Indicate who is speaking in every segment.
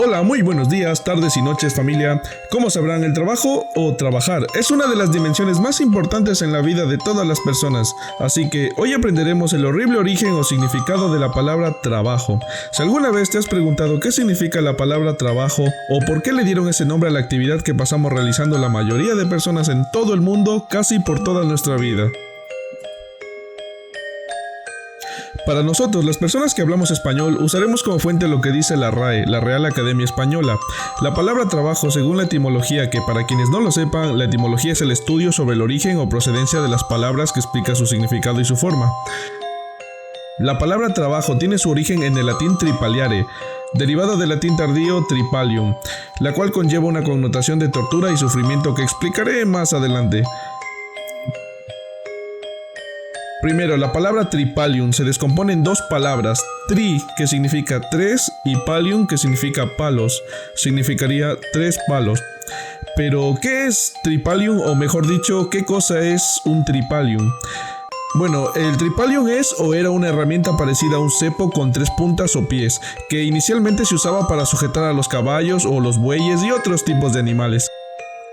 Speaker 1: Hola, muy buenos días, tardes y noches familia. Como sabrán, el trabajo o trabajar es una de las dimensiones más importantes en la vida de todas las personas, así que hoy aprenderemos el horrible origen o significado de la palabra trabajo. Si alguna vez te has preguntado qué significa la palabra trabajo o por qué le dieron ese nombre a la actividad que pasamos realizando la mayoría de personas en todo el mundo casi por toda nuestra vida. Para nosotros, las personas que hablamos español, usaremos como fuente lo que dice la RAE, la Real Academia Española. La palabra trabajo, según la etimología, que para quienes no lo sepan, la etimología es el estudio sobre el origen o procedencia de las palabras que explica su significado y su forma. La palabra trabajo tiene su origen en el latín tripaliare, derivado del latín tardío tripalium, la cual conlleva una connotación de tortura y sufrimiento que explicaré más adelante. Primero, la palabra tripalium se descompone en dos palabras, tri, que significa tres, y palium, que significa palos, significaría tres palos. Pero, ¿qué es tripalium? O mejor dicho, ¿qué cosa es un tripalium? Bueno, el tripalium es o era una herramienta parecida a un cepo con tres puntas o pies, que inicialmente se usaba para sujetar a los caballos o los bueyes y otros tipos de animales,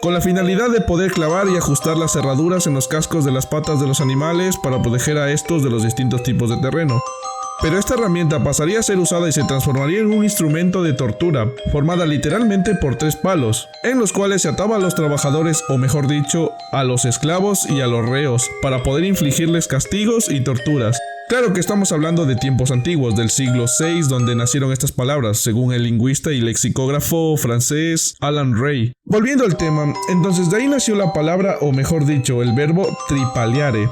Speaker 1: con la finalidad de poder clavar y ajustar las cerraduras en los cascos de las patas de los animales para proteger a estos de los distintos tipos de terreno. Pero esta herramienta pasaría a ser usada y se transformaría en un instrumento de tortura, formada literalmente por tres palos, en los cuales se ataba a los trabajadores, o mejor dicho, a los esclavos y a los reos, para poder infligirles castigos y torturas. Claro que estamos hablando de tiempos antiguos, del siglo VI, donde nacieron estas palabras, según el lingüista y lexicógrafo francés Alan Rey. Volviendo al tema, entonces de ahí nació la palabra, o mejor dicho, el verbo tripaliare,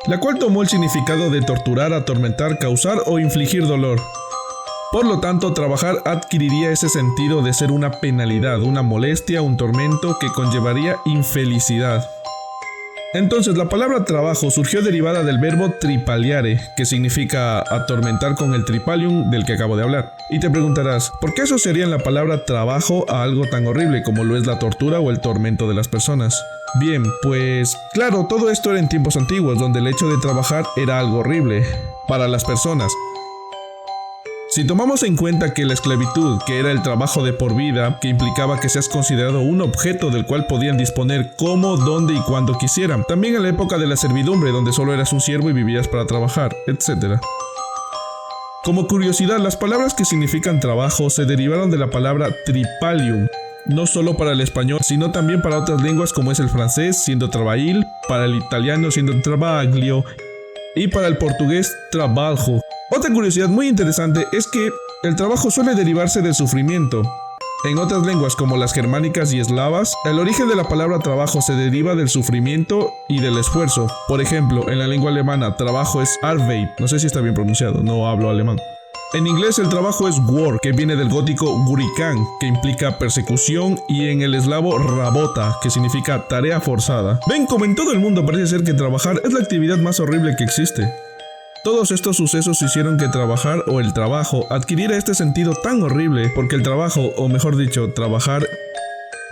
Speaker 1: la cual tomó el significado de torturar, atormentar, causar o infligir dolor. Por lo tanto, trabajar adquiriría ese sentido de ser una penalidad, una molestia, un tormento que conllevaría infelicidad. Entonces, la palabra trabajo surgió derivada del verbo tripaliare, que significa atormentar con el tripalium del que acabo de hablar. Y te preguntarás, ¿por qué asociarían la palabra trabajo a algo tan horrible como lo es la tortura o el tormento de las personas? Bien, pues claro, todo esto era en tiempos antiguos, donde el hecho de trabajar era algo horrible para las personas. Si tomamos en cuenta que la esclavitud, que era el trabajo de por vida, que implicaba que seas considerado un objeto del cual podían disponer como, dónde y cuando quisieran, también en la época de la servidumbre, donde solo eras un siervo y vivías para trabajar, etc. Como curiosidad, las palabras que significan trabajo se derivaron de la palabra tripalium, no solo para el español, sino también para otras lenguas como es el francés, siendo travail, para el italiano siendo travaglio, y para el portugués trabalho. Otra curiosidad muy interesante es que el trabajo suele derivarse del sufrimiento. En otras lenguas como las germánicas y eslavas, el origen de la palabra trabajo se deriva del sufrimiento y del esfuerzo. Por ejemplo, en la lengua alemana, trabajo es Arbeit, no sé si está bien pronunciado, no hablo alemán. En inglés el trabajo es work, que viene del gótico gurikan, que implica persecución, y en el eslavo rabota, que significa tarea forzada. Ven, como en todo el mundo parece ser que trabajar es la actividad más horrible que existe. Todos estos sucesos hicieron que trabajar o el trabajo adquiriera este sentido tan horrible, porque el trabajo, o mejor dicho, trabajar,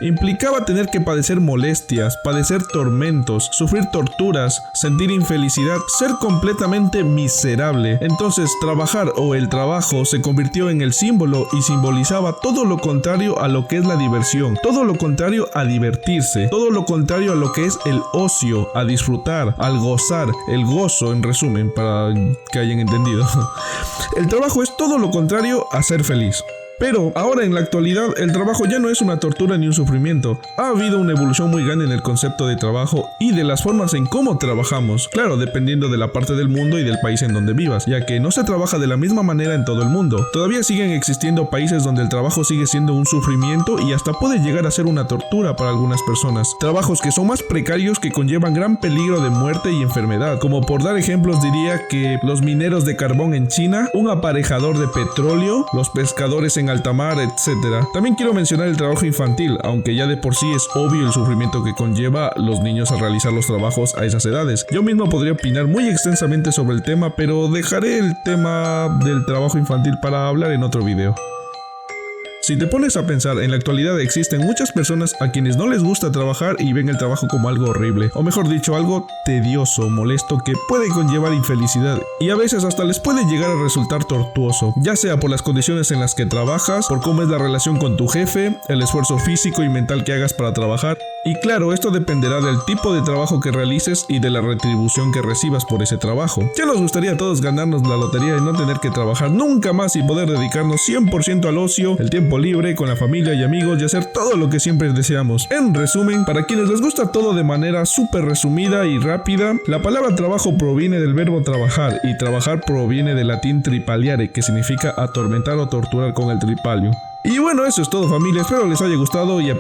Speaker 1: implicaba tener que padecer molestias, padecer tormentos, sufrir torturas, sentir infelicidad, ser completamente miserable. Entonces, trabajar o el trabajo se convirtió en el símbolo y simbolizaba todo lo contrario a lo que es la diversión, todo lo contrario a divertirse, todo lo contrario a lo que es el ocio, a disfrutar, al gozar, el gozo en resumen, para que hayan entendido. El trabajo es todo lo contrario a ser feliz. Pero ahora en la actualidad el trabajo ya no es una tortura ni un sufrimiento. Ha habido una evolución muy grande en el concepto de trabajo y de las formas en cómo trabajamos. Claro, dependiendo de la parte del mundo y del país en donde vivas, ya que no se trabaja de la misma manera en todo el mundo. Todavía siguen existiendo países donde el trabajo sigue siendo un sufrimiento y hasta puede llegar a ser una tortura para algunas personas. Trabajos que son más precarios, que conllevan gran peligro de muerte y enfermedad. Como por dar ejemplos diría que los mineros de carbón en China, un aparejador de petróleo, los pescadores en alta mar, etc. También quiero mencionar el trabajo infantil, aunque ya de por sí es obvio el sufrimiento que conlleva los niños al realizar los trabajos a esas edades. Yo mismo podría opinar muy extensamente sobre el tema, pero dejaré el tema del trabajo infantil para hablar en otro video. Si te pones a pensar, en la actualidad existen muchas personas a quienes no les gusta trabajar y ven el trabajo como algo horrible, o mejor dicho, algo tedioso, molesto, que puede conllevar infelicidad y a veces hasta les puede llegar a resultar tortuoso, ya sea por las condiciones en las que trabajas, por cómo es la relación con tu jefe, el esfuerzo físico y mental que hagas para trabajar. Y claro, esto dependerá del tipo de trabajo que realices y de la retribución que recibas por ese trabajo. Ya nos gustaría a todos ganarnos la lotería y no tener que trabajar nunca más y poder dedicarnos 100% al ocio, el tiempo libre, con la familia y amigos y hacer todo lo que siempre deseamos. En resumen, para quienes les gusta todo de manera súper resumida y rápida, la palabra trabajo proviene del verbo trabajar y trabajar proviene del latín tripaliare, que significa atormentar o torturar con el tripalium. Y bueno, eso es todo, familia, espero les haya gustado y